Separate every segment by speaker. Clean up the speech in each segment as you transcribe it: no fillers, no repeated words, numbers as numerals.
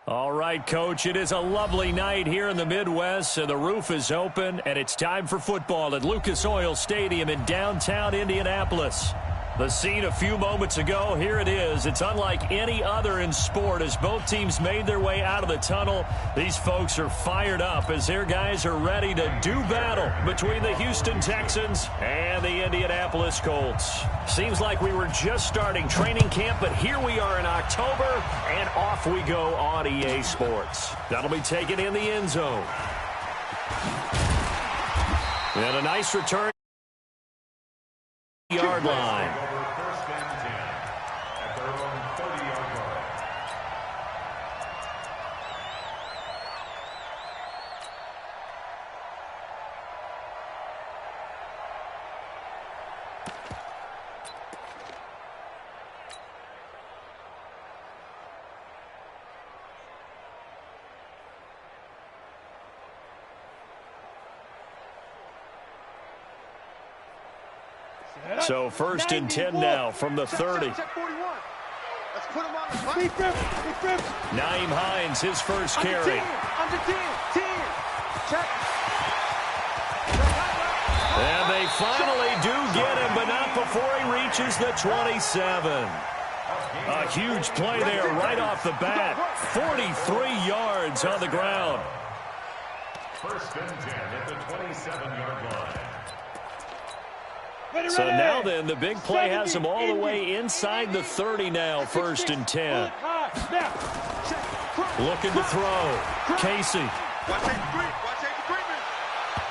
Speaker 1: All right, Coach, it is a lovely night here in the Midwest, and the roof is open, and it's time for football at Lucas Oil Stadium in downtown Indianapolis. The scene a few moments ago, here it is. It's unlike any other in sport as both teams made their way out of the tunnel. These folks are fired up as their guys are ready to do battle between the Houston Texans and the Indianapolis Colts. Seems like we were just starting training camp, but here we are in October, and off we go on EA Sports. That'll be taken in the end zone. And a nice return. Yard line. So 1st and 10 now from the 30. Naeem Hines, his first carry. And they finally do get him, but not before he reaches the 27. A huge play there right off the bat. 43 yards on the ground.
Speaker 2: 1st and 10 at the 27-yard line.
Speaker 1: So now then, the big play has him all the way inside the 30 now, 1st and 10. Looking to throw. Casey.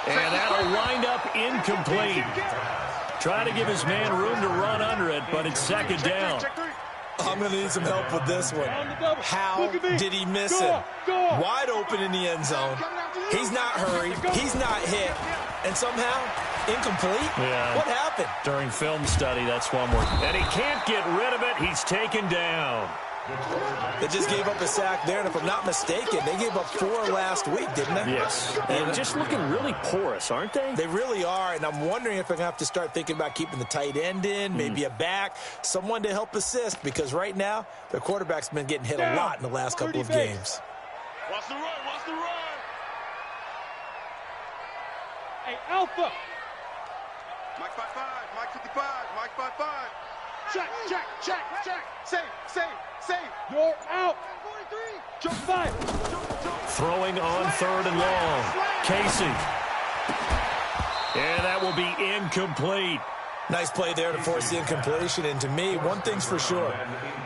Speaker 1: And that'll wind up incomplete. Trying to give his man room to run under it, but it's 2nd down.
Speaker 3: I'm going to need some help with this one. How did he miss it? Wide open in the end zone. He's not hurried. He's not hit. And somehow, incomplete?
Speaker 1: Yeah.
Speaker 3: What happened?
Speaker 1: During film study, that's one more. And he can't get rid of it. He's taken down.
Speaker 3: They just gave up a sack there, and if I'm not mistaken, they gave up 4 last week, didn't they?
Speaker 1: Yes. And just looking really porous, aren't they?
Speaker 3: They really are, and I'm wondering if I'm going to have to start thinking about keeping the tight end in, maybe a back, someone to help assist, because right now, their quarterback's been getting hit a lot in the last couple of games.
Speaker 4: Watch the run, watch the run.
Speaker 5: Hey, Alpha.
Speaker 4: Mike 5-5, Mike 55, Mike 5-5.
Speaker 5: Check. Save. You're out. 43. Jump 5.
Speaker 1: Throwing on 3rd and long. Casey. And that will be incomplete.
Speaker 3: Nice play there to force the incompletion, and to me, one thing's for sure.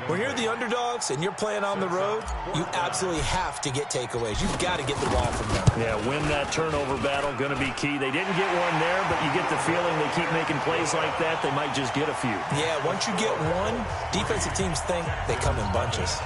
Speaker 3: When you're the underdogs and you're playing on the road, you absolutely have to get takeaways. You've got to get the ball from them.
Speaker 1: Yeah, win that turnover battle, going to be key. They didn't get one there, but you get the feeling they keep making plays like that, they might just get a few.
Speaker 3: Yeah, once you get one, defensive teams think they come in bunches.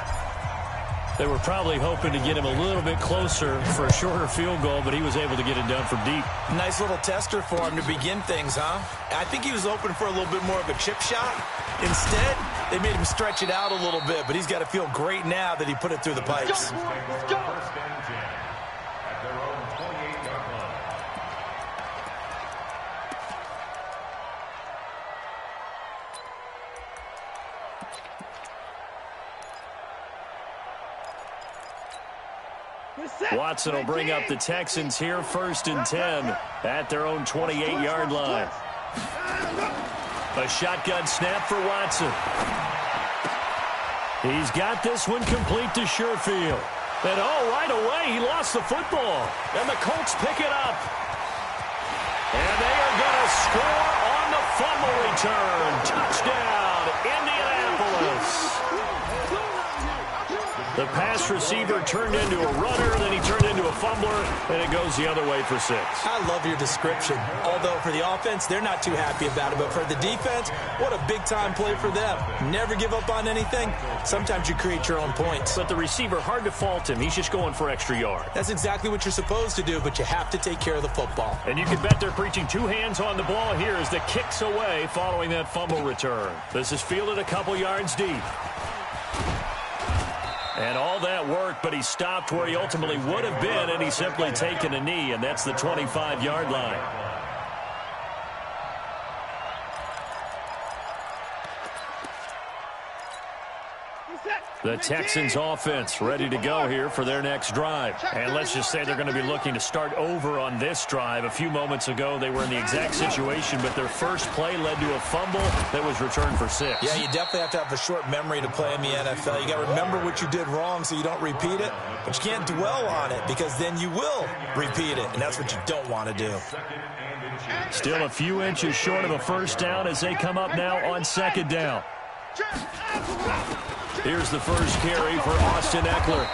Speaker 1: They were probably hoping to get him a little bit closer for a shorter field goal, but he was able to get it done from deep.
Speaker 3: Nice little tester for him to begin things, huh? I think he was open for a little bit more of a chip shot. Instead, they made him stretch it out a little bit, but he's got to feel great now that he put it through the pipes.
Speaker 2: Let's go. 1st and 10 at their own 28-yard line.
Speaker 1: Watson will bring up the Texans here, 1st and 10 at their own 28-yard line. A shotgun snap for Watson. He's got this one complete to Sherfield. And right away, he lost the football. And the Colts pick it up. And they are going to score on the fumble return. Touchdown, Indianapolis. The pass receiver turned into a runner, then he turned into a fumbler, and it goes the other way for 6.
Speaker 3: I love your description. Although for the offense, they're not too happy about it. But for the defense, what a big-time play for them. Never give up on anything. Sometimes you create your own points.
Speaker 1: But the receiver, hard to fault him. He's just going for extra yards.
Speaker 3: That's exactly what you're supposed to do, but you have to take care of the football.
Speaker 1: And you can bet they're preaching 2 hands on the ball here as the kick's away following that fumble return. This is fielded a couple yards deep. And all that work, but he stopped where he ultimately would have been, and he's simply taken a knee, and that's the 25-yard line. The Texans offense ready to go here for their next drive. And let's just say they're going to be looking to start over on this drive. A few moments ago, they were in the exact situation, but their first play led to a fumble that was returned for 6.
Speaker 3: Yeah, you definitely have to have a short memory to play in the NFL. You got to remember what you did wrong so you don't repeat it, but you can't dwell on it because then you will repeat it, and that's what you don't want to do.
Speaker 1: Still a few inches short of a first down as they come up now on second down. Here's the first carry for Austin Eckler.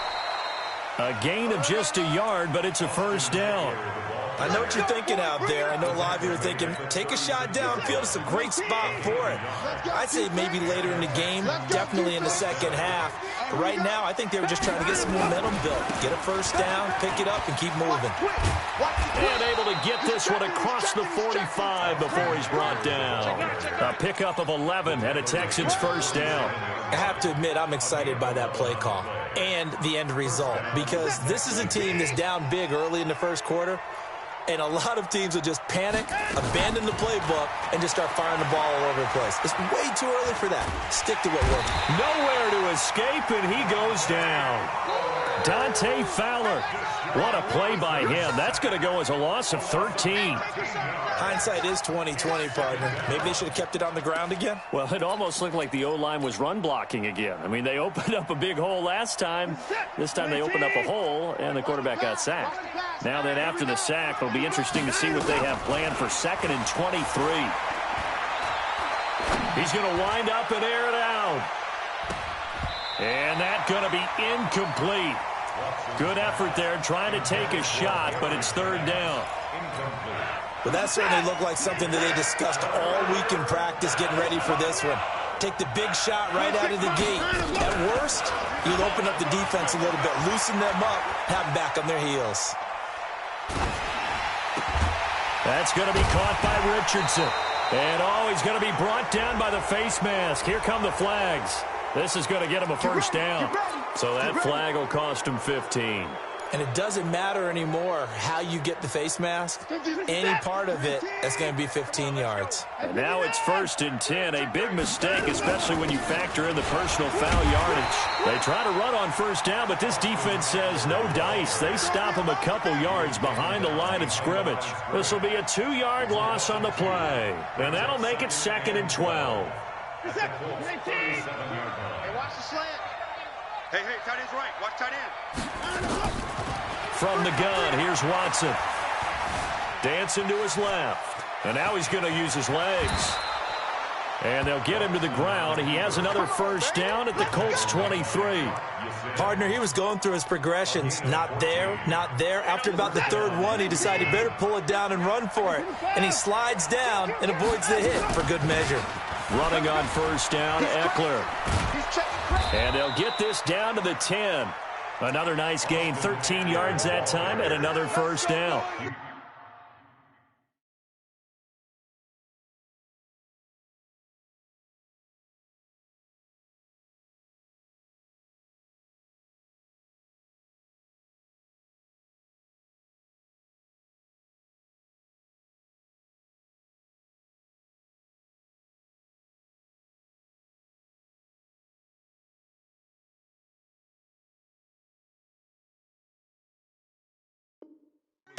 Speaker 1: A gain of just a yard, but it's a first down.
Speaker 3: I know what you're thinking out there. I know a lot of you are thinking, take a shot downfield. It's a great spot for it. I'd say maybe later in the game, definitely in the second half. But right now, I think they were just trying to get some momentum built. Get a first down, pick it up, and keep moving.
Speaker 1: And able to get this one across the 45 before he's brought down. A pickup of 11 and a Texans first down.
Speaker 3: I have to admit, I'm excited by that play call and the end result because this is a team that's down big early in the first quarter, and a lot of teams will just panic, abandon the playbook, and just start firing the ball all over the place. It's way too early for that. Stick to what works.
Speaker 1: Nowhere to escape, and he goes down. Dante Fowler. What a play by him. That's going to go as a loss of 13.
Speaker 3: Hindsight is 20/20, partner. Maybe they should have kept it on the ground again.
Speaker 1: Well, it almost looked like the O-line was run blocking again. I mean, they opened up a big hole last time. This time they opened up a hole, and the quarterback got sacked. Now then, after the sack, it'll be interesting to see what they have planned for 2nd and 23. He's going to wind up and air it out. And that's going to be incomplete. Good effort there, trying to take a shot, but it's 3rd down.
Speaker 3: Well, that certainly looked like something that they discussed all week in practice, getting ready for this one. Take the big shot right out of the gate. At worst, you'll open up the defense a little bit, loosen them up, have them back on their heels.
Speaker 1: That's going to be caught by Richardson. And, he's going to be brought down by the face mask. Here come the flags. This is going to get him a first down. So that flag will cost him 15.
Speaker 3: And it doesn't matter anymore how you get the face mask. Any part of it, that's going to be 15 yards.
Speaker 1: And now it's 1st and 10. A big mistake, especially when you factor in the personal foul yardage. They try to run on first down, but this defense says no dice. They stop him a couple yards behind the line of scrimmage. This will be a 2-yard loss on the play. And that'll make it 2nd and 12.
Speaker 4: Hey, watch the slant. Hey, tight end's right. Watch tight end.
Speaker 1: From the gun, here's Watson. Dancing to his left. And now he's going to use his legs. And they'll get him to the ground. He has another first down at the Colts 23.
Speaker 3: Partner, he was going through his progressions. Not there, not there. After about the 3rd one, he decided he better pull it down and run for it. And he slides down and avoids the hit for good measure.
Speaker 1: Running on first down, Eckler. And they'll get this down to the 10. Another nice gain, 13 yards that time, and another first down.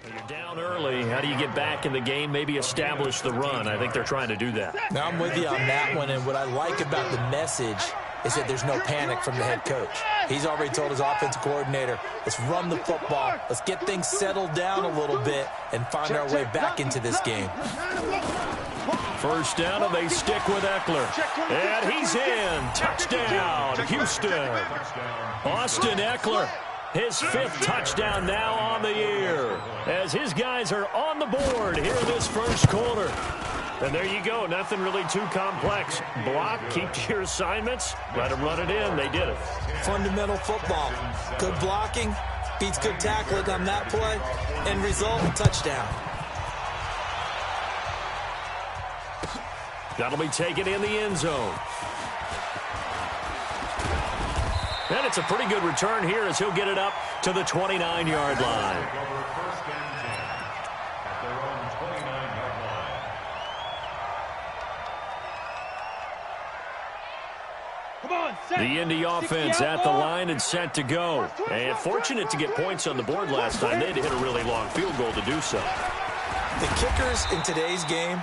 Speaker 1: You're down early. How do you get back in the game, maybe establish the run? I think they're trying to do that.
Speaker 3: Now, I'm with you on that one, and what I like about the message is that there's no panic from the head coach. He's already told his offensive coordinator, let's run the football, let's get things settled down a little bit and find our way back into this game.
Speaker 1: First down, and they stick with Eckler. And he's in. Touchdown, Houston. Austin Eckler. His 5th touchdown now on the year as his guys are on the board here in this first quarter. And there you go. Nothing really too complex. Block, keep to your assignments, let them run it in. They did it.
Speaker 3: Fundamental football. Good blocking beats good tackling on that play. End result, touchdown.
Speaker 1: That'll be taken in the end zone. And it's a pretty good return here as he'll get it up to the 29-yard line.
Speaker 5: Come on,
Speaker 1: The Indy offense at the line and set to go. And fortunate to get points on the board last time. They had to hit a really long field goal to do so.
Speaker 3: The kickers in today's game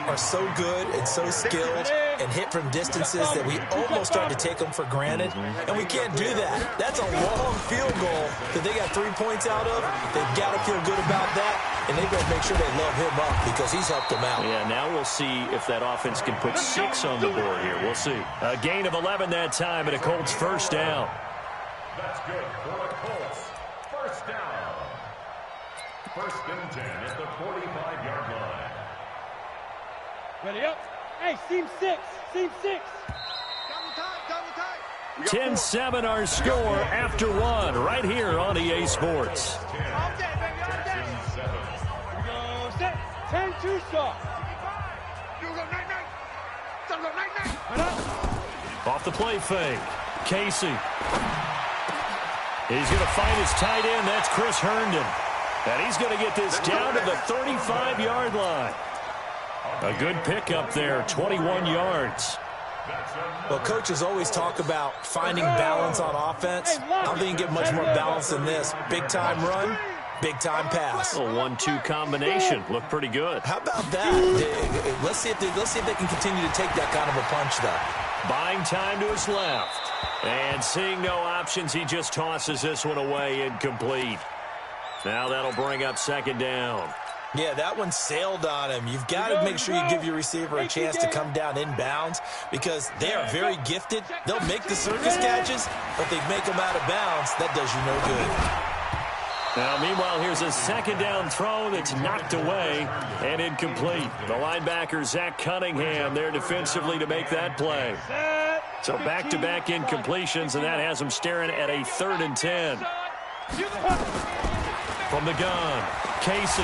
Speaker 3: are so good and so skilled and hit from distances that we almost start to take them for granted, and we can't do that. That's a long field goal that they got 3 points out of. They've got to feel good about that, and they've got to make sure they love him up because he's helped them out.
Speaker 1: Yeah, now we'll see if that offense can put 6 on the board here. We'll see. A gain of 11 that time, and a Colts first down.
Speaker 2: That's good for the Colts. First down. First and 10 at the 45-yard line.
Speaker 5: Ready up. Hey, seam 6. Seam 6.
Speaker 4: Double tight.
Speaker 1: 10-7 our score after one right here on EA Sports.
Speaker 5: All day, baby, all day. Here we go, set. 10-2 soft.
Speaker 4: You go night-night. Don't go night-night.
Speaker 5: Right up.
Speaker 1: Off the play fake. Casey. He's going to find his tight end. That's Chris Herndon. And he's going to get this down to the 35-yard line. A good pickup there, 21 yards.
Speaker 3: Well, coaches always talk about finding balance on offense. I don't think you get much more balance than this. Big-time run, big-time pass.
Speaker 1: A 1-2 combination. Looked pretty good.
Speaker 3: How about that? Let's see if they can continue to take that kind of a punch, though.
Speaker 1: Buying time to his left. And seeing no options, he just tosses this one away, incomplete. Now that'll bring up second down.
Speaker 3: Yeah, that one sailed on him. You've got to make sure you give your receiver a chance to come down inbounds because they are very gifted. They'll make the circus catches, but they make them out of bounds. That does you no good.
Speaker 1: Now, meanwhile, here's a second down throw that's knocked away and incomplete. The linebacker, Zach Cunningham, there defensively to make that play. So back-to-back incompletions, and that has them staring at a 3rd and 10. From the gun, Casey.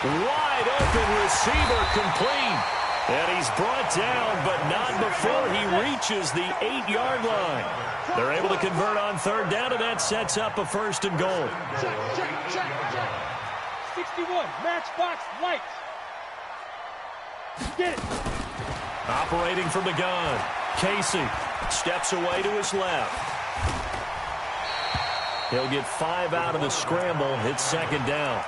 Speaker 1: Wide open receiver complete. And he's brought down, but not before he reaches the 8-yard line. They're able to convert on 3rd down, and that sets up a 1st and goal.
Speaker 5: Check. 61, matchbox light. Get it.
Speaker 1: Operating from the gun, Casey steps away to his left. He'll get 5 out of the scramble, hits 2nd down.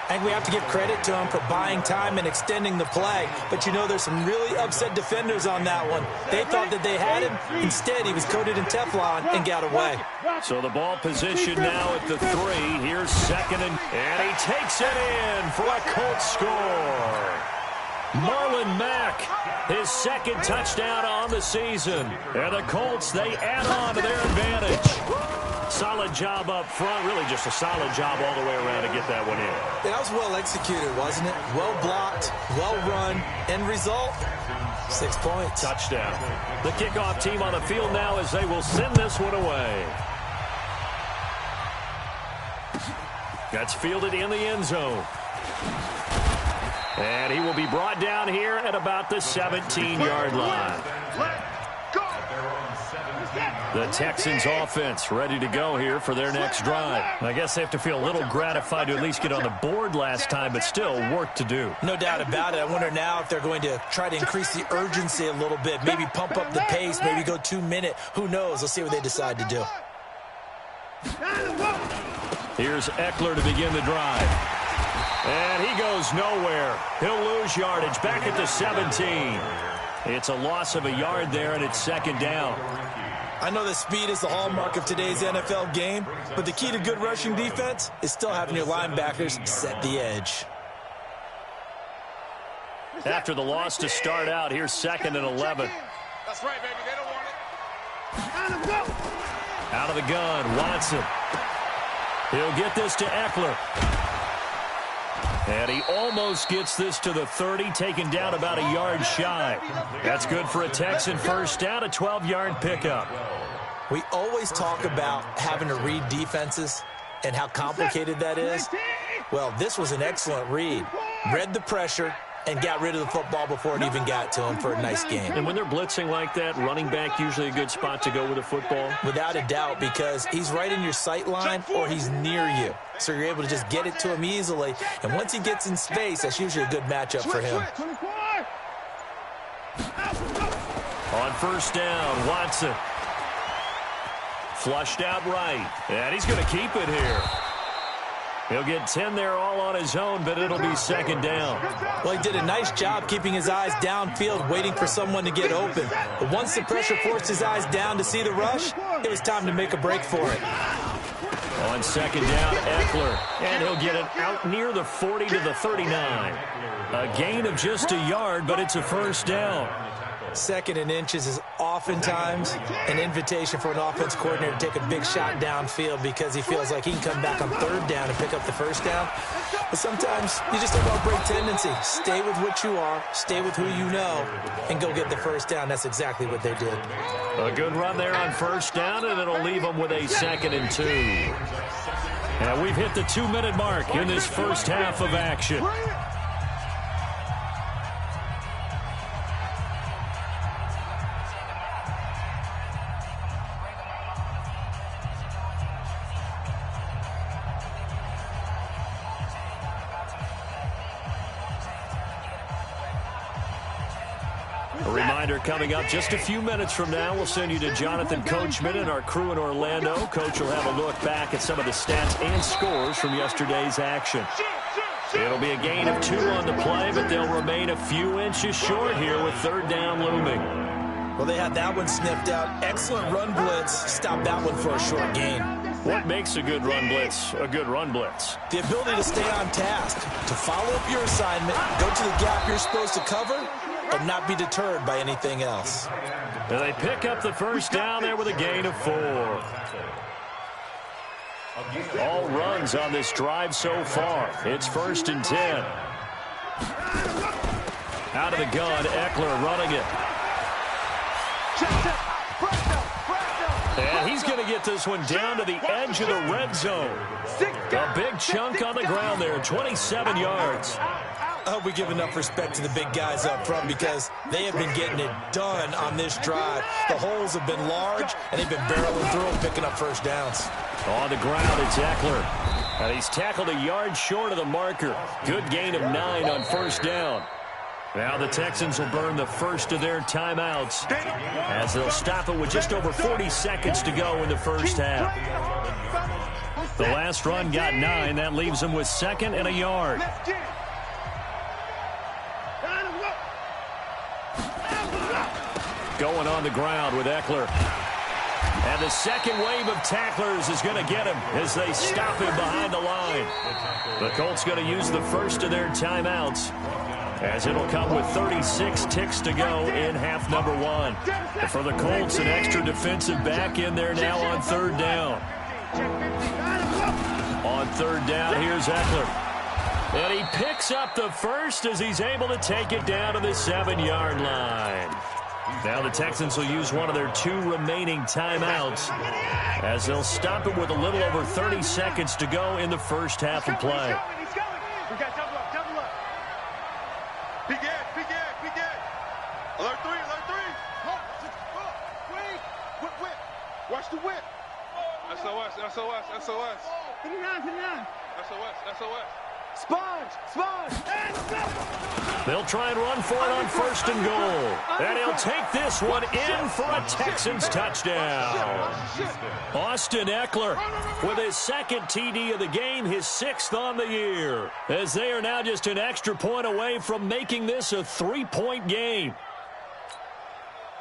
Speaker 3: I think we have to give credit to him for buying time and extending the play. But, you know, there's some really upset defenders on that one. They thought that they had him. Instead, he was coated in Teflon and got away.
Speaker 1: So the ball position now at the 3. Here's 2nd and he takes it in for a Colts score. Marlon Mack, his 2nd touchdown on the season. And the Colts, they add on to their advantage. Solid job up front. Really just a solid job all the way around to get that one in.
Speaker 3: That was well executed, wasn't it? Well blocked, well run. End result, 6 points.
Speaker 1: Touchdown. The kickoff team on the field now as they will send this one away. That's fielded in the end zone. And he will be brought down here at about the 17-yard line. The Texans offense ready to go here for their next drive. I guess they have to feel a little gratified to at least get on the board last time, but still work to do.
Speaker 3: No doubt about it. I wonder now if they're going to try to increase the urgency a little bit, maybe pump up the pace, maybe go 2-minute. Who knows? Let's see what they decide to do.
Speaker 1: Here's Eckler to begin the drive. And he goes nowhere. He'll lose yardage back at the 17. It's a loss of a yard there, and it's 2nd down.
Speaker 3: I know that speed is the hallmark of today's NFL game, but the key to good rushing defense is still having your linebackers set the edge.
Speaker 1: After the loss to start out, here's 2nd and 11.
Speaker 4: That's right, baby. They don't want it.
Speaker 1: Out of the gun, Watson. He'll get this to Eckler. And he almost gets this to the 30, taken down about a yard shy. That's good for a Texan first down, a 12-yard pickup.
Speaker 3: We always talk about having to read defenses and how complicated that is. Well, this was an excellent read. Read the pressure, and got rid of the football before it even got to him for a nice game.
Speaker 1: And when they're blitzing like that, running back usually a good spot to go with the football?
Speaker 3: Without a doubt, because he's right in your sight line or he's near you. So you're able to just get it to him easily. And once he gets in space, that's usually a good matchup for him.
Speaker 1: On first down, Watson. Flushed out right. And he's going to keep it here. He'll get 10 there all on his own, but it'll be second down.
Speaker 3: Well, he did a nice job keeping his eyes downfield, waiting for someone to get open. But once the pressure forced his eyes down to see the rush, it was time to make a break for it.
Speaker 1: On second down, Eckler. And he'll get it out near the 40 to the 39. A gain of just a yard, but it's a first down.
Speaker 3: Second and inches is oftentimes an invitation for an offense coordinator to take a big shot downfield because he feels like he can come back on third down and pick up the first down. But sometimes you just have a break tendency. Stay with what you are, stay with who you know, and go get the first down. That's exactly what they did.
Speaker 1: A good run there on first down, and it'll leave them with a 2nd and 2. And we've hit the 2-minute mark in this first half of action. A reminder coming up just a few minutes from now, we'll send you to Jonathan Coachman and our crew in Orlando. Coach will have a look back at some of the stats and scores from yesterday's action. It'll be a gain of 2 on the play, but they'll remain a few inches short here with third down looming.
Speaker 3: Well, they had that one sniffed out. Excellent run blitz. Stop that one for a short gain.
Speaker 1: What makes a good run blitz a good run blitz?
Speaker 3: The ability to stay on task, to follow up your assignment, go to the gap you're supposed to cover, and not be deterred by anything else.
Speaker 1: And they pick up the first down there with a gain of 4. All runs on this drive so far. It's 1st and 10. Out of the gun, Eckler running it. And he's going to get this one down to the edge of the red zone. A big chunk on the ground there, 27 yards.
Speaker 3: I hope we give enough respect to the big guys up front because they have been getting it done on this drive. The holes have been large, and they've been barreling through and picking up first downs.
Speaker 1: On the ground, it's Eckler. And he's tackled a yard short of the marker. Good gain of 9 on first down. Now the Texans will burn the first of their timeouts as they'll stop it with just over 40 seconds to go in the first half. The last run got 9. That leaves them with 2nd and a yard. Going on the ground with Eckler. And the second wave of tacklers is going to get him as they stop him behind the line. The Colts going to use the first of their timeouts as it'll come with 36 ticks to go in half number 1. For the Colts, an extra defensive back in there now on third down. On third down, here's Eckler. And he picks up the first as he's able to take it down to the 7-yard line. Now the Texans will use one of their 2 remaining timeouts as they'll stop it with a little over 30 seconds to go in the first half of play.
Speaker 5: We got double up.
Speaker 4: Big Ed. Alert 3. Whip. Watch the whip. SOS.
Speaker 5: Put it on.
Speaker 4: SOS.
Speaker 5: Sponge.
Speaker 1: They'll try and run for it on 1st and goal. And he'll take this one in for a Texans touchdown. Austin Eckler with his 2nd TD of the game, his 6th on the year. As they are now just an extra point away from making this a 3-point game.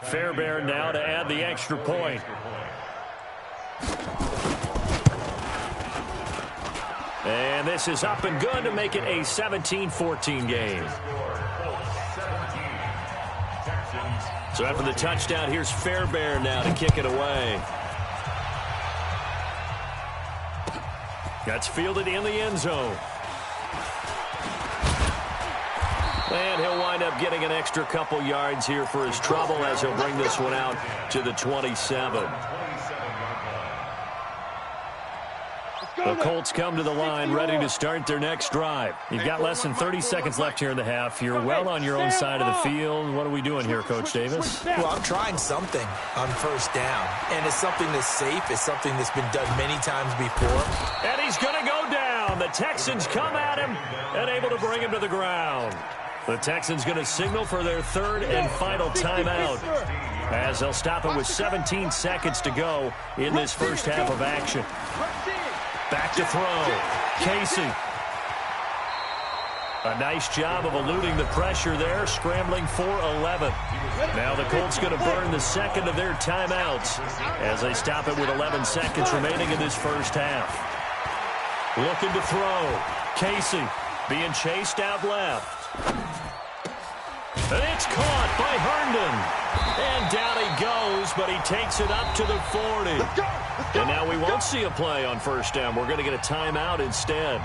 Speaker 1: Fairbairn now to add the extra point. And this is up and good to make it a 17-14 game. So after the touchdown, here's Fairbairn now to kick it away. That's fielded in the end zone. And he'll wind up getting an extra couple yards here for his trouble as he'll bring this one out to the 27. The Colts come to the line ready to start their next drive. You've got less than 30 seconds left here in the half. You're well on your own side of the field. What are we doing here, Coach Davis?
Speaker 3: Well, I'm trying something on first down, and it's something that's safe. It's something that's been done many times before.
Speaker 1: And he's going to go down. The Texans come at him and able to bring him to the ground. The Texans going to signal for their third and final timeout, as they'll stop it with 17 seconds to go in this first half of action. Back to throw. Casey. A nice job of eluding the pressure there, scrambling for 11. Now the Colts going to burn the second of their timeouts as they stop it with 11 seconds remaining in this first half. Looking to throw. Casey being chased out left. And it's caught by Herndon. And down he goes, but he takes it up to the 40. And now we won't see a play on first down. We're going to get a timeout instead.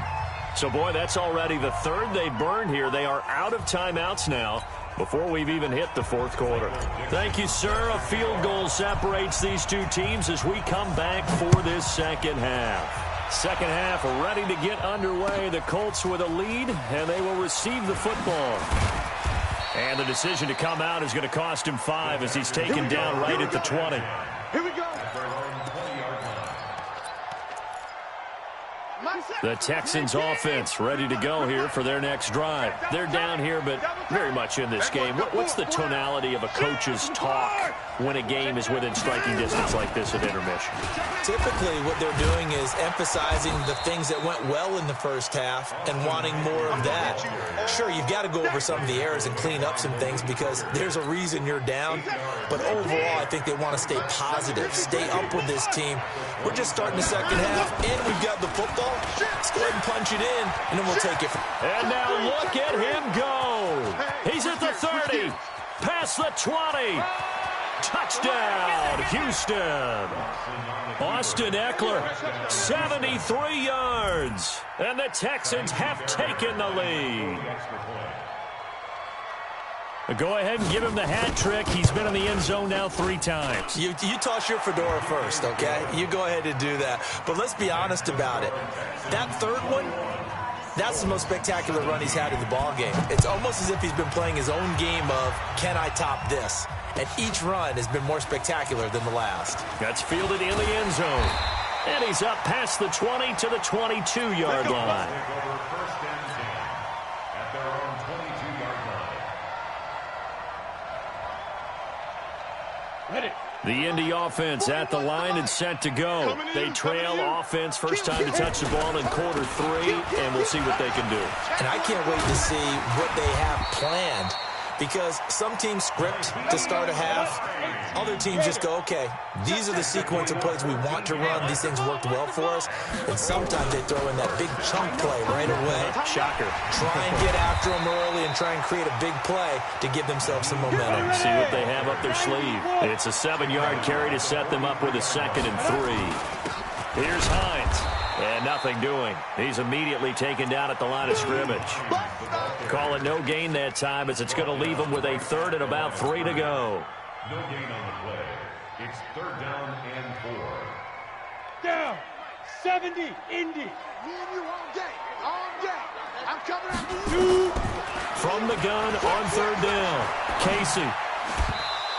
Speaker 1: So, boy, that's already the third they burned here. They are out of timeouts now before we've even hit the fourth quarter. Thank you, sir. A field goal separates these two teams as we come back for this second half. Second half ready to get underway. The Colts with a lead, and they will receive the football. And the decision to come out is going to cost him 5 as he's taken down right at the 20.
Speaker 5: Here we go.
Speaker 1: The Texans offense ready to go here for their next drive. They're down here, but very much in this game. What's the tonality of a coach's talk when a game is within striking distance like this at intermission?
Speaker 3: Typically, what they're doing is emphasizing the things that went well in the first half and wanting more of that. Sure, you've got to go over some of the errors and clean up some things because there's a reason you're down. But overall, I think they want to stay positive, stay up with this team. We're just starting the second half, and we've got the football. Let's go ahead and punch it in, and then we'll take it.
Speaker 1: And now look at him go. He's at the 30, past the 20. Touchdown, Houston. Austin Eckler, 73 yards. And the Texans have taken the lead. Go ahead and give him the hat trick. He's been in the end zone now 3 times.
Speaker 3: You toss your fedora first, okay? You go ahead and do that. But let's be honest about it. That third one, that's the most spectacular run he's had in the ballgame. It's almost as if he's been playing his own game of, can I top this? And each run has been more spectacular than the last.
Speaker 1: That's fielded in the end zone. And he's up past the 20 to the 22-yard line. The Indy offense at the line and set to go. They trail offense first time to touch the ball in quarter 3, and we'll see what they can do.
Speaker 3: And I can't wait to see what they have planned because some teams script to start a half. Other teams just go, okay, these are the sequence of plays we want to run. These things worked well for us. And sometimes they throw in that big chunk play right away.
Speaker 1: Shocker.
Speaker 3: Try and get after them early and try and create a big play to give themselves some momentum.
Speaker 1: See what they have up their sleeve. It's a 7-yard carry to set them up with a 2nd and 3. Here's Hines. And nothing doing. He's immediately taken down at the line of scrimmage. Call it no gain that time as it's going to leave him with a 3rd and about 3 to go.
Speaker 2: No gain on the play. It's 3rd down and 4.
Speaker 5: Down. 70. Indy.
Speaker 4: Me and you all day. All day. I'm coming after you.
Speaker 1: From the gun on 3rd down. Casey.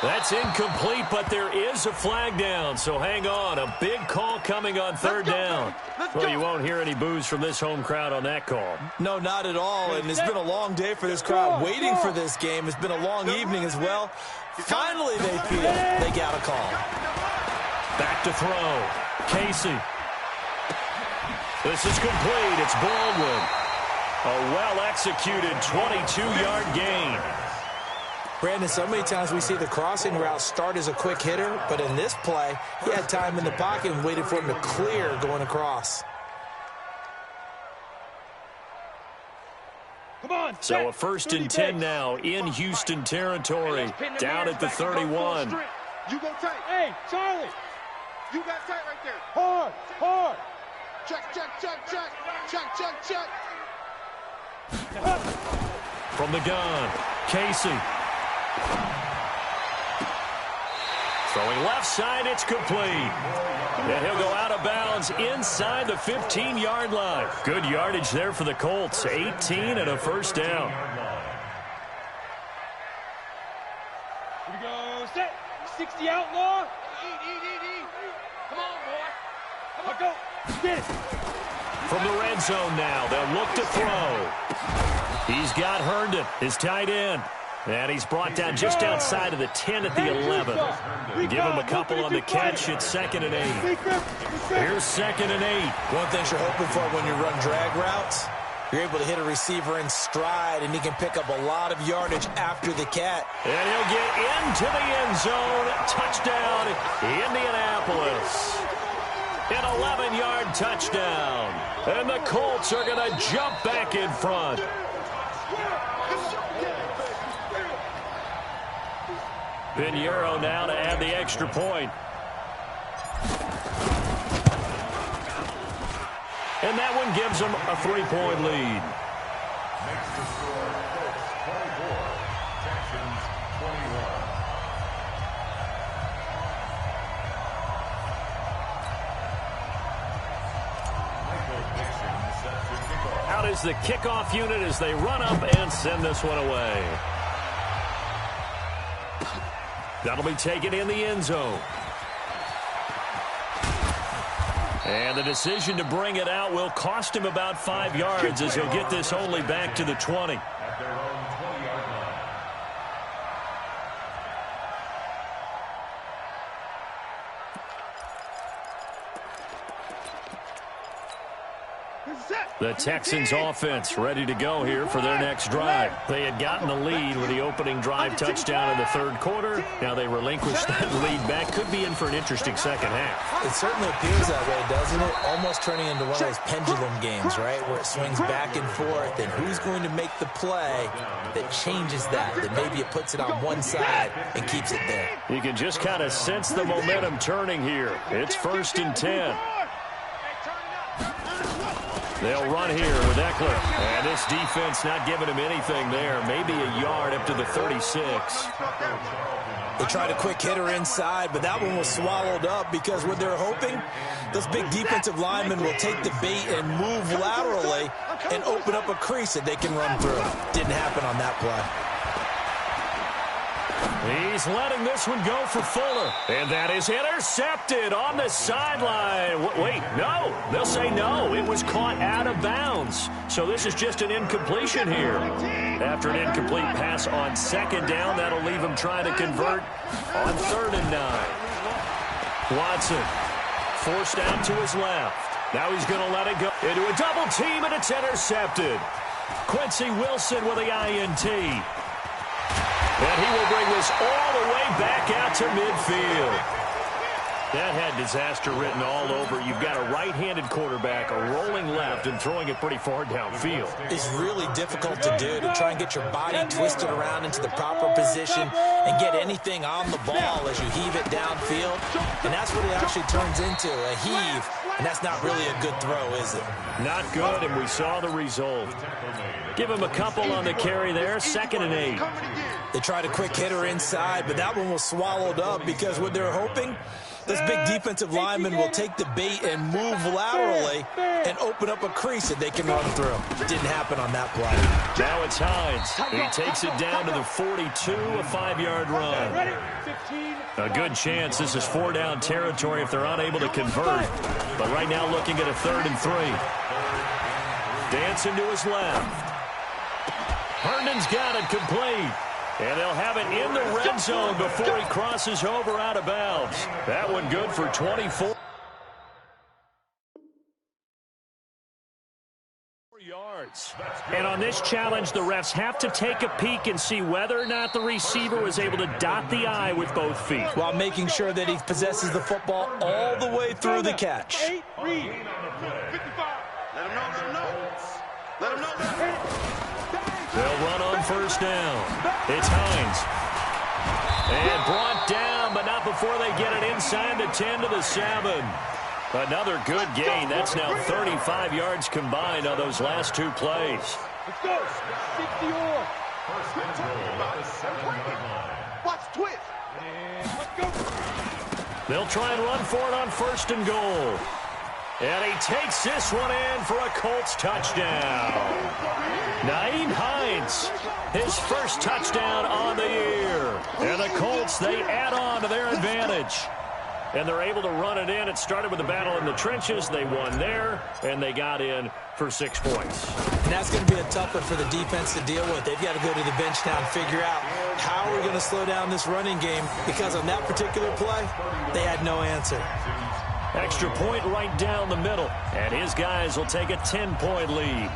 Speaker 1: That's incomplete, but there is a flag down, so hang on. A big call coming on 3rd down. Well, you won't hear any boos from this home crowd on that call.
Speaker 3: No, not at all, and it's been a long day for this crowd waiting for this game. It's been a long evening as well. Finally, they feel they got a call.
Speaker 1: Back to throw. Casey. This is complete. It's Baldwin. A well-executed 22-yard gain.
Speaker 3: Brandon, so many times we see the crossing route start as a quick hitter, but in this play, he had time in the pocket and waited for him to clear going across.
Speaker 5: Come on.
Speaker 1: So a 1st and 10 now in Houston territory, down at the 31.
Speaker 4: You go tight.
Speaker 5: Hey, Charlie.
Speaker 4: You got tight right there.
Speaker 5: Hard. Hard.
Speaker 4: Check, check, check, check. Check, check, check.
Speaker 1: From the gun, Casey. Throwing left side, it's complete. And he'll go out of bounds inside the 15-yard line. Good yardage there for the Colts. 18 and a first down.
Speaker 5: Here we go. Set. 60 outlaw. Eat. Come on, boy. Come on, go. Get it.
Speaker 1: From the red zone now, they'll look to throw. He's got Herndon, his tight end. And he's brought down just outside of the 10 at the 11. Give him a couple on the catch. It's 2nd and 8. Here's 2nd and 8.
Speaker 3: One thing you're hoping for when you run drag routes, you're able to hit a receiver in stride, and he can pick up a lot of yardage after the catch.
Speaker 1: And he'll get into the end zone. Touchdown, Indianapolis. An 11-yard touchdown. And the Colts are going to jump back in front. Pinheiro now to add the extra point. And that one gives them a 3-point lead.
Speaker 2: Makes the score Colts 24, Texans 21. Michael Dixon sets the kickoff.
Speaker 1: Out is the kickoff unit as they run up and send this one away. That'll be taken in the end zone. And the decision to bring it out will cost him about 5 yards as he'll get this only back to the 20.
Speaker 2: At their own 20-yard line.
Speaker 1: The Texans offense ready to go here for their next drive. They had gotten the lead with the opening drive touchdown in the 3rd quarter. Now they relinquish that lead back. Could be in for an interesting second half.
Speaker 3: It certainly appears that way, doesn't it? Almost turning into one of those pendulum games, right, where it swings back and forth, and who's going to make the play that changes that maybe it puts it on one side and keeps it there.
Speaker 1: You can just kind of sense the momentum turning here. It's 1st and 10. They'll run here with Eckler. And this defense not giving him anything there. Maybe a yard up to the 36.
Speaker 3: They tried a quick hitter inside, but that one was swallowed up because what they're hoping, those big defensive linemen will take the bait and move laterally and open up a crease that they can run through. Didn't happen on that play.
Speaker 1: He's letting this one go for Fuller. And that is intercepted on the sideline. Wait, no. They'll say no. It was caught out of bounds. So this is just an incompletion here. After an incomplete pass on 2nd down, that'll leave him trying to convert on 3rd and 9. Watson forced out to his left. Now he's going to let it go into a double team, and it's intercepted. Quincy Wilson with the INT. And he will bring this all the way back out to midfield. That had disaster written all over. You've got a right-handed quarterback, a rolling left, and throwing it pretty far downfield.
Speaker 3: It's really difficult to do, to try and get your body twisted around into the proper position and get anything on the ball as you heave it downfield. And that's what it actually turns into, a heave. And that's not really a good throw, is it?
Speaker 1: Not good, and we saw the result. Give him a couple on the carry there, 2nd and 8.
Speaker 3: They tried a quick hitter inside, but that one was swallowed up because what they're hoping, this big defensive lineman will take the bait and move laterally and open up a crease that they can run through. Didn't happen on that play.
Speaker 1: Now it's Hines. He takes it down to the 42, a 5-yard run. A good chance this is 4-down territory if they're unable to convert. But right now looking at a 3rd and 3. Dancing to his left. Herndon's got it complete. And they'll have it in the red zone before he crosses over out of bounds. That one good for 24 yards. And on this challenge, the refs have to take a peek and see whether or not the receiver was able to dot the I with both feet,
Speaker 3: while making sure that he possesses the football all the way through the catch.
Speaker 4: Let him know. Let him know.
Speaker 1: They'll run on 1st down. It's Hines. And brought down, but not before they get it inside the 10 to the 7. Another good gain. That's now 35 yards combined on those last 2 plays.
Speaker 5: Let's go. 60-or.
Speaker 2: First and goal at the 7-yard line.
Speaker 4: Watch twist.
Speaker 5: And let's go.
Speaker 1: They'll try and run for it on 1st and goal. And he takes this one in for a Colts touchdown. Nyheim Hines, his first touchdown on the year. And the Colts, they add on to their advantage. And they're able to run it in. It started with a battle in the trenches. They won there, and they got in for 6 points.
Speaker 3: And that's going to be a tough one for the defense to deal with. They've got to go to the bench now and figure out how we're going to slow down this running game, because on that particular play, they had no answer.
Speaker 1: Extra point right down the middle, and his guys will take a 10-point lead.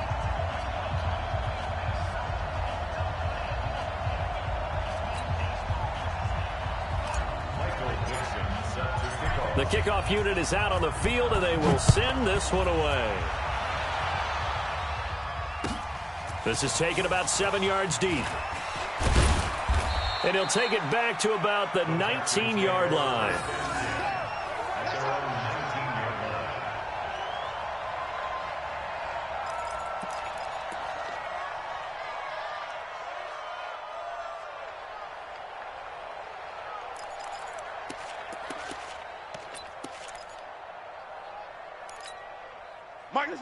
Speaker 1: The kickoff unit is out on the field, and they will send this one away. This is taken about 7 yards deep. And he'll take it back to about the 19-yard line.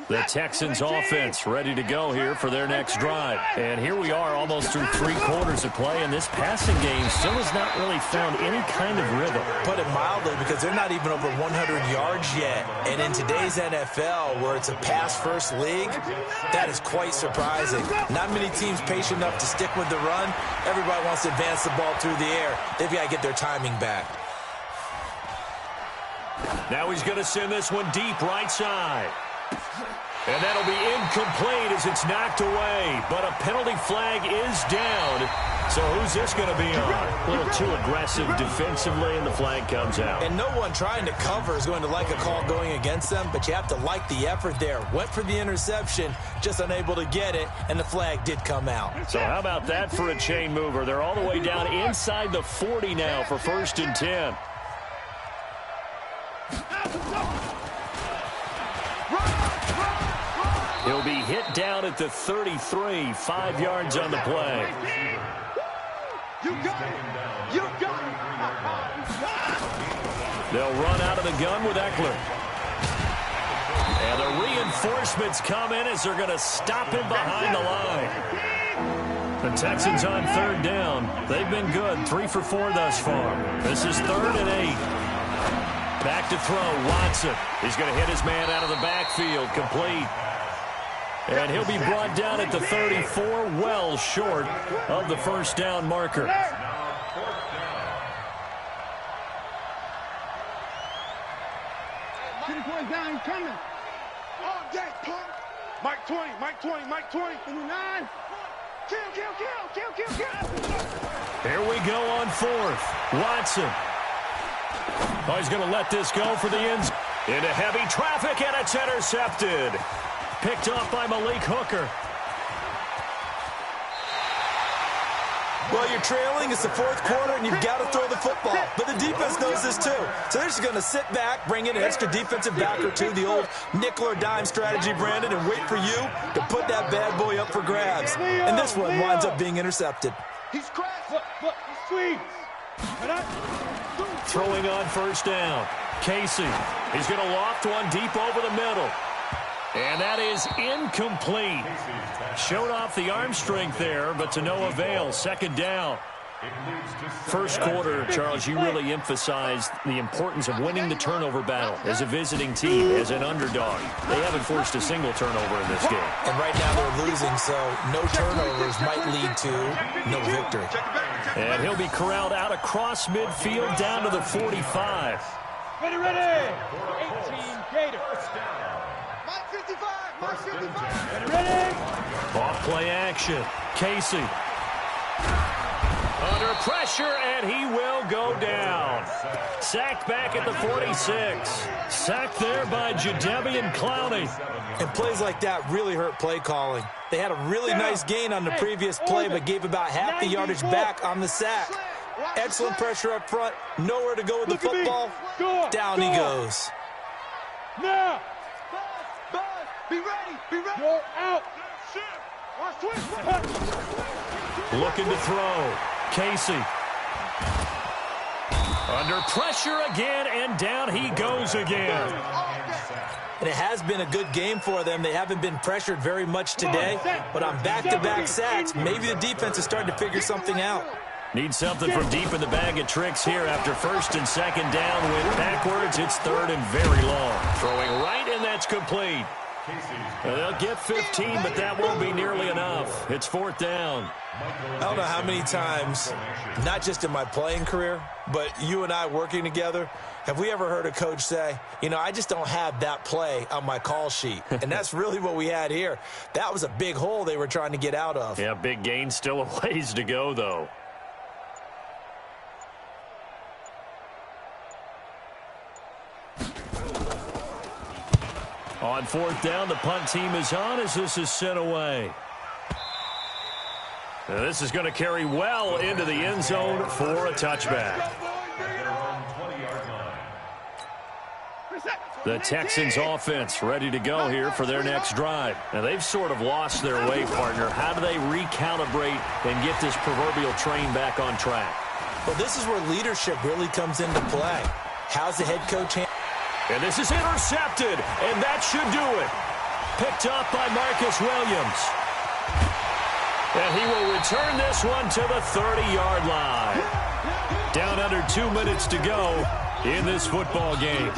Speaker 1: The Texans offense ready to go here for their next drive. And here we are almost through 3 quarters of play, and this passing game still has not really found any kind of rhythm.
Speaker 3: Put it mildly, because they're not even over 100 yards yet. And in today's NFL, where it's a pass-first league, that is quite surprising. Not many teams patient enough to stick with the run. Everybody wants to advance the ball through the air. They've got to get their timing back.
Speaker 1: Now he's going to send this one deep right side. And that'll be incomplete as it's knocked away. But a penalty flag is down. So who's this going to be on? A little too aggressive defensively, and the flag comes out.
Speaker 3: And no one trying to cover is going to like a call going against them, but you have to like the effort there. Went for the interception, just unable to get it, and the flag did come out.
Speaker 1: So how about that for a chain mover? They're all the way down inside the 40 now for 1st and 10. He'll be hit down at the 33, 5 yards on the play.
Speaker 5: You got it. You got it.
Speaker 1: They'll run out of the gun with Eckler. And the reinforcements come in as they're going to stop him behind the line. The Texans on 3rd down. They've been good, 3 for 4 thus far. This is 3rd and 8. Back to throw, Watson. He's going to hit his man out of the backfield, complete. And he'll be brought down at the 34, well short of the 1st down marker.
Speaker 5: Down, he's coming. All day, punk. Mike 20, Mike 20, Mike 20. 9. Kill.
Speaker 1: Here we go on 4th. Watson. Oh, he's going to let this go for the ends. Into heavy traffic, and it's intercepted. Picked off by Malik Hooker.
Speaker 3: Well, you're trailing. It's the 4th quarter, and you've got to throw the football. But the defense knows this, too. So they're just going to sit back, bring in an extra defensive back or two, the old nickel or dime strategy, Brandon, and wait for you to put that bad boy up for grabs. And this one winds up being intercepted.
Speaker 5: He's crashed. Look, sweet.
Speaker 1: Throwing on 1st down. Casey. He's going to loft one deep over the middle. And that is incomplete. Showed off the arm strength there, but to no avail. 2nd down. 1st quarter, Charles, you really emphasized the importance of winning the turnover battle as a visiting team, as an underdog. They haven't forced a single turnover in this game.
Speaker 3: And right now they're losing, so no turnovers might lead to no victory.
Speaker 1: And he'll be corralled out across midfield down to the 45.
Speaker 5: Ready. 18 Gator. Mike 55. Mike 55. Ready.
Speaker 1: Off play action. Casey. Under pressure, and he will go down. Sacked back at the 46. Sacked there by Jadeveon Clowney.
Speaker 3: And plays like that really hurt play calling. They had a really nice gain on the previous play, but gave about half the yardage back on the sack. Excellent pressure up front. Nowhere to go with the football. Down he goes.
Speaker 5: Now. Be ready. You're out.
Speaker 1: Looking to throw. Casey. Under pressure again, and down he goes again.
Speaker 3: And it has been a good game for them. They haven't been pressured very much today, but on back-to-back sacks, maybe the defense is starting to figure something out.
Speaker 1: Need something from deep in the bag of tricks here after first and second down. Went backwards. It's third and very long. Throwing right, and that's complete. They'll get 15, but that won't be nearly enough. It's fourth down.
Speaker 3: I don't know how many times, not just in my playing career, but you and I working together, have we ever heard a coach say, you know, I just don't have that play on my call sheet. And that's really what we had here. That was a big hole they were trying to get out of.
Speaker 1: Yeah, big gain, still a ways to go, though. On fourth down, the punt team is on as this is sent away. Now this is going to carry well into the end zone for a touchback. The Texans offense ready to go here for their next drive. Now they've sort of lost their way, partner. How do they recalibrate and get this proverbial train back on track?
Speaker 3: Well, this is where leadership really comes into play. How's the head coach handling?
Speaker 1: And this is intercepted, and that should do it. Picked up by Marcus Williams. And he will return this one to the 30-yard line. Down under 2 minutes to go in this football game.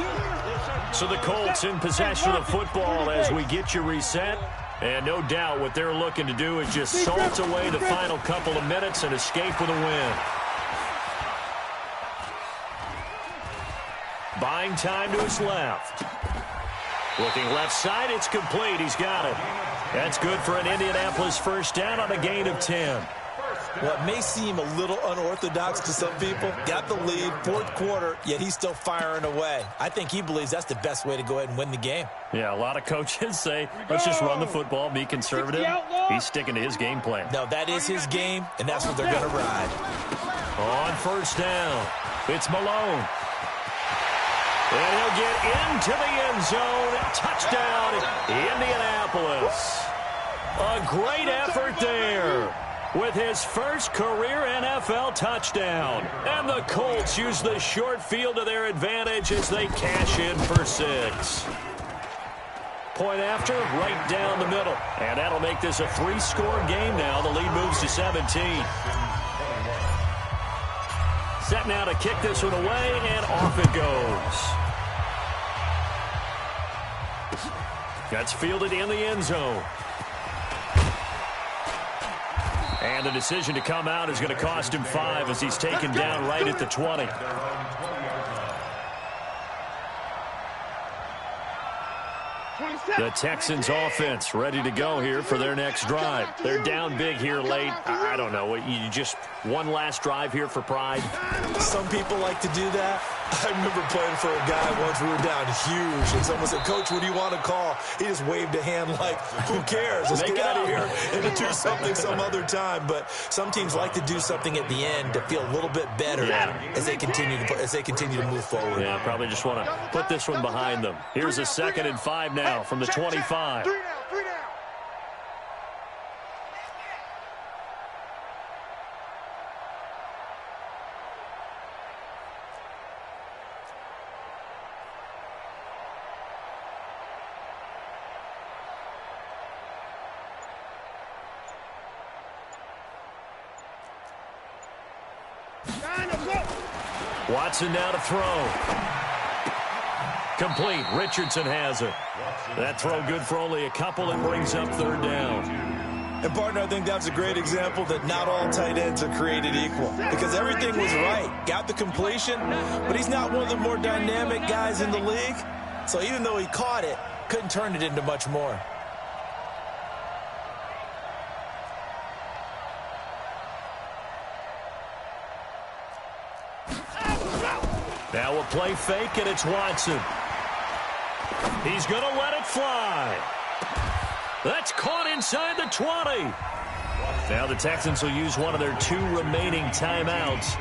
Speaker 1: So the Colts in possession of football as we get you reset. And no doubt what they're looking to do is just salt away the final couple of minutes and escape with a win. Buying time to his left. Looking left side, it's complete. He's got it. That's good for an Indianapolis first down on a gain of 10.
Speaker 3: What may seem a little unorthodox to some people, got the lead, fourth quarter, yet he's still firing away. I think he believes that's the best way to go ahead and win the game.
Speaker 1: Yeah, a lot of coaches say, let's just run the football, be conservative. He's sticking to his game plan.
Speaker 3: No, that is his game, and that's what they're going to ride.
Speaker 1: On first down, it's Malone. And he'll get into the end zone. Touchdown, Indianapolis. A great effort there with his first career NFL touchdown. And the Colts use the short field to their advantage as they cash in for 6. Point after, right down the middle. And that'll make this a 3-score game now. The lead moves to 17. Set now to kick this one away, and off it goes. That's fielded in the end zone. And the decision to come out is going to cost him 5 as he's taken down right at the 20. The Texans offense ready to go here for their next drive. They're down big here late. I don't know. You just one last drive here for pride?
Speaker 3: Some people like to do that. I remember playing for a guy once. We were down huge, and someone said, Coach, what do you want to call? He just waved a hand like, who cares? Let's get out of here and do something some other time. But some teams like to do something at the end to feel a little bit better as they continue to move forward.
Speaker 1: Yeah, probably just want to put this one behind them. Here's a 2nd and 5 now from the 25.
Speaker 4: Three down.
Speaker 1: Watson now to throw. Complete. Richardson has it. That throw good for only a couple and brings up 3rd down.
Speaker 3: And, partner, I think that's a great example that not all tight ends are created equal because everything was right. Got the completion, but he's not one of the more dynamic guys in the league. So even though he caught it, couldn't turn it into much more.
Speaker 1: Now a play fake, and it's Watson. He's going to let it fly. That's caught inside the 20. Now the Texans will use one of their 2 remaining timeouts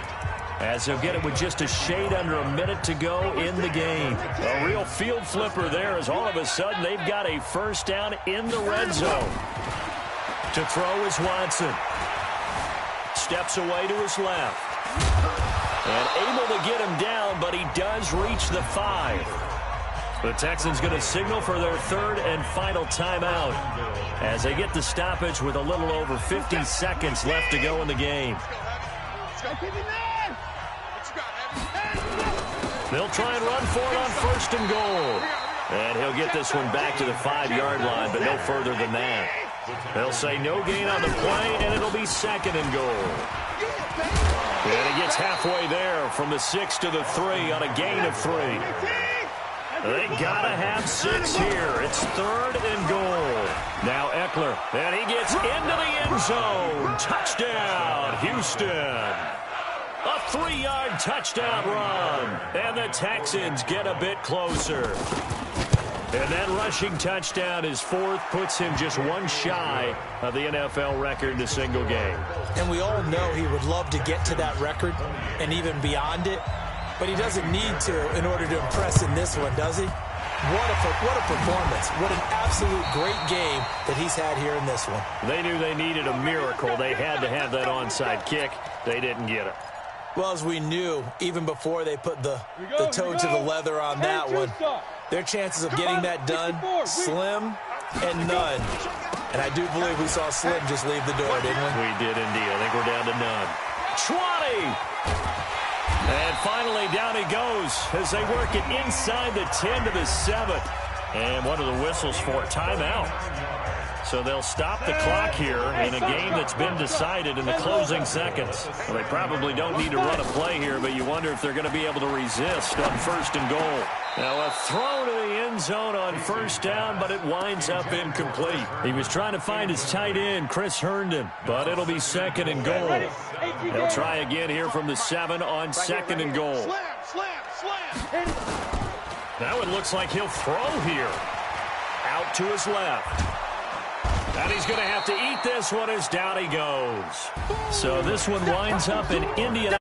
Speaker 1: as they'll get it with just a shade under a minute to go in the game. A real field flipper there as all of a sudden they've got a first down in the red zone. To throw is Watson. Steps away to his left. And able to get him does reach the 5. The Texans going to signal for their third and final timeout as they get the stoppage with a little over 50 seconds left to go in the game. They'll try and run for it on 1st and goal. And he'll get this one back to the 5-yard line, but no further than that. They'll say no gain on the play, and it'll be 2nd and goal. And he gets halfway there from the 6 to the 3 on a gain of 3. They gotta have 6 here. It's 3rd and goal. Now Eckler, and he gets into the end zone. Touchdown, Houston. A 3-yard touchdown run. And the Texans get a bit closer. And that rushing touchdown, his 4th, puts him just one shy of the NFL record in a single game.
Speaker 3: And we all know he would love to get to that record and even beyond it. But he doesn't need to in order to impress in this one, does he? What a performance. What an absolute great game that he's had here in this one.
Speaker 1: They knew they needed a miracle. They had to have that onside kick. They didn't get it.
Speaker 3: Well, as we knew, even before they put the toe to the leather on that one, their chances of getting that done, slim and none. And I do believe we saw Slim just leave the door, didn't we?
Speaker 1: We did indeed. I think we're down to none. 20! And finally, down he goes as they work it inside the 10 to the 7. And what are the whistles for? Timeout. So they'll stop the clock here in a game that's been decided in the closing seconds. Well, they probably don't need to run a play here, but you wonder if they're going to be able to resist on 1st and goal. Now a throw to the end zone on 1st down, but it winds up incomplete. He was trying to find his tight end, Chris Herndon, but it'll be 2nd and goal. They'll try again here from the 7 on 2nd and goal. Now it looks like he'll throw here. Out to his left. And he's going to have to eat this one as down he goes. So this one winds up in Indianapolis.